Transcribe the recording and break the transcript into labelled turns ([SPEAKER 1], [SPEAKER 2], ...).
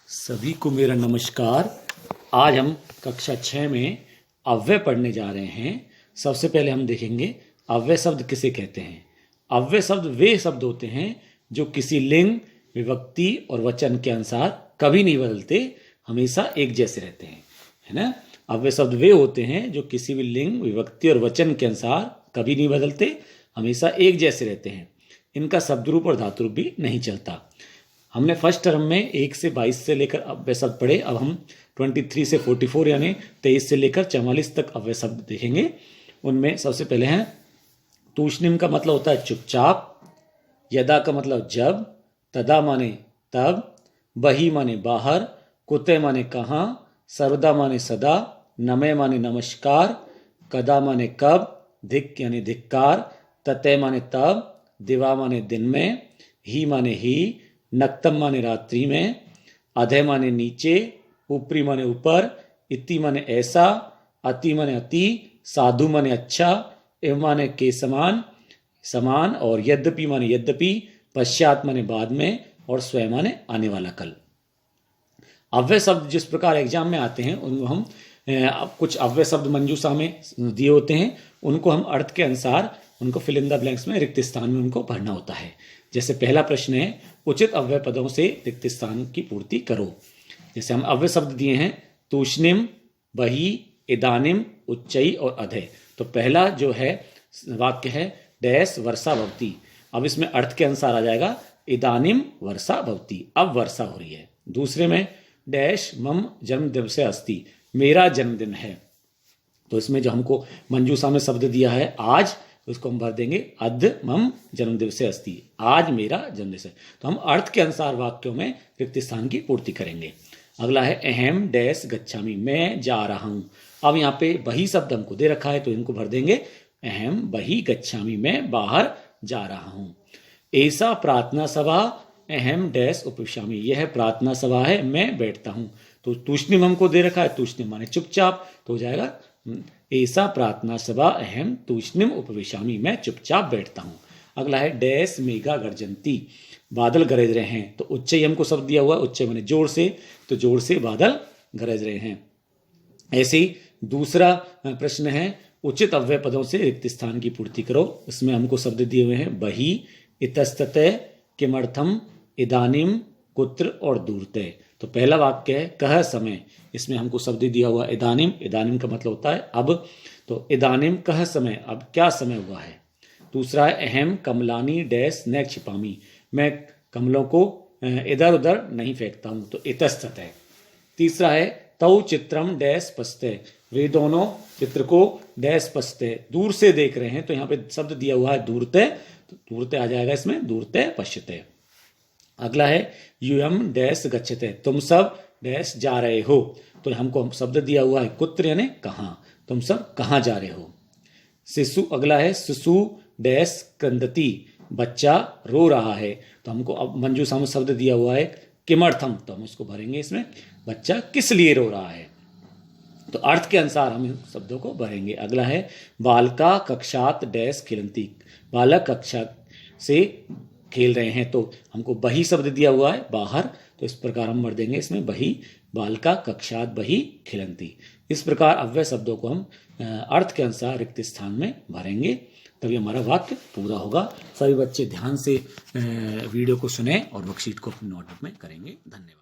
[SPEAKER 1] सभी को मेरा नमस्कार। आज हम कक्षा 6 में अव्यय पढ़ने जा रहे हैं। सबसे पहले हम देखेंगे अव्यय शब्द किसे कहते हैं। अव्यय शब्द वे शब्द होते हैं जो किसी लिंग, विभक्ति और वचन के अनुसार कभी नहीं बदलते, हमेशा एक जैसे रहते हैं, है ना। अव्यय शब्द वे होते हैं जो किसी भी लिंग, विभक्ति और वचन के अनुसार कभी नहीं बदलते, हमेशा एक जैसे रहते हैं। इनका शब्द रूप और धातु रूप भी नहीं चलता। हमने फर्स्ट टर्म में 1 से 22 से लेकर अव्यय शब्द पढ़े। अब हम 23 से 44 यानी 23 से लेकर 44 तक अव्यय शब्द देखेंगे। उनमें सबसे पहले हैं तूष्णिम का मतलब होता है चुपचाप, यदा का मतलब जब, तदा माने तब, बही माने बाहर, कुते माने कहाँ, सर्वदा माने सदा, नमे माने नमस्कार, कदा माने कब, धिक यानी धिक्कार, ततय माने तब, दिवा माने दिन में, ही माने ही, नक्तम माने रात्रि में, अधे माने नीचे, ऊपरी माने ऊपर, इति माने ऐसा, अति माने अति, साधु माने अच्छा, एवं माने के समान समान, और यद्यपि माने यद्यपि, पश्चात माने बाद में, और स्वयं माने आने वाला कल। अव्यय शब्द जिस प्रकार एग्जाम में आते हैं उनको हम कुछ अव्यय शब्द मंजूषा में दिए होते हैं, उनको हम अर्थ के अनुसार उनको फिल इन द ब्लैंक्स में रिक्त स्थान में उनको भरना होता है। जैसे पहला प्रश्न है, उचित अव्यय पदों से रिक्त स्थान की पूर्ति करो। जैसे हम अव्यय शब्द दिए हैं तूष्णिम, बही, इदानिम, उच्चई और अधे। तो पहला जो है वाक्य है डैश वर्षा भवती। अब इसमें अर्थ के अनुसार आ जाएगा इदानिम वर्षा भवती, अब वर्षा हो रही है। दूसरे में डैश मम जन्मदिन से अस्ति, मेरा जन्मदिन है। तो इसमें जो हमको मंजूषा में शब्द दिया है आज, उसको हम भर देंगे अद्य मम जन्मदिन से अस्ति, आज मेरा जन्मदिन है। तो हम अर्थ के अनुसार वाक्यों में रिक्त स्थान की पूर्ति करेंगे। अगला है अहम डैश गच्छामि, मैं जा रहा हूं। अब यहाँ पे बही शब्द हमको दे रखा है तो इनको भर देंगे अहम बही गच्छामि, मैं बाहर जा रहा हूं। ऐसा प्रार्थना सभा अहम डैश उपविशामि, यह प्रार्थना सभा है, मैं बैठता हूं। तो तूष्णिम हमको दे रखा है, तूष्णिम माने चुपचाप, तो हो जाएगा ऐसा प्रार्थना सभा अहम तूष्णिम उपविशामि, मैं चुपचाप बैठता हूं। अगला है डैश मेघा गर्जन्ति, बादल गरज रहे हैं। तो उच्चई हमको शब्द दिया हुआ, उच्चई माने जोर से, तो जोर से बादल गरज रहे हैं। ऐसे ही दूसरा प्रश्न है उचित अव्यय पदों से रिक्त स्थान की पूर्ति करो। इसमें हमको शब्द दिए हुए हैं बही, इतस्ततः, किमर्थम, इदानीम, कुत्र और दूरतः। तो पहला वाक्य है कह समय, इसमें हमको शब्द दिया हुआ इदानीम, इदानीम का मतलब होता है अब। तो इदानीम कह समय, अब क्या समय हुआ है। दूसरा है अहम कमलानी डैश न क्षिपामी, मैं कमलों को इधर उधर नहीं फेंकता हूं, तो इतस्ततः। तीसरा है तौ चित्रम डैश पश्यते, वे दोनों चित्र को डैश पश्यते, दूर से देख रहे हैं। तो यहाँ पे शब्द दिया हुआ है दूरतः, तो दूरतः आ जाएगा इसमें, दूरतः पश्यते। अगला है यूयम डैश गच्छते, तुम सब डैश जा रहे हो। तो हमको शब्द दिया हुआ है कुत्र यानी कहाँ, तुम सब कहाँ जा रहे हो। शिशु, अगला है शिशु डैश क्रंदती, बच्चा रो रहा है। तो हमको अब मंजूषा में शब्द दिया हुआ है किमर्थम, तो हम उसको भरेंगे इसमें, बच्चा किस लिए रो रहा है। तो अर्थ के अनुसार हम इन शब्दों को भरेंगे। अगला है बालका कक्षात डैश खेलती, बालक कक्षा से खेल रहे हैं। तो हमको बही शब्द दिया हुआ है बाहर, तो इस प्रकार हम भर देंगे इसमें बही, बालका कक्षात बही खिलंती। इस प्रकार अव्यय शब्दों को हम अर्थ के अनुसार रिक्त स्थान में भरेंगे, तभी हमारा वाक्य पूरा होगा। सभी बच्चे ध्यान से वीडियो को सुने और वर्कशीट को अपनी नोटबुक में करेंगे। धन्यवाद।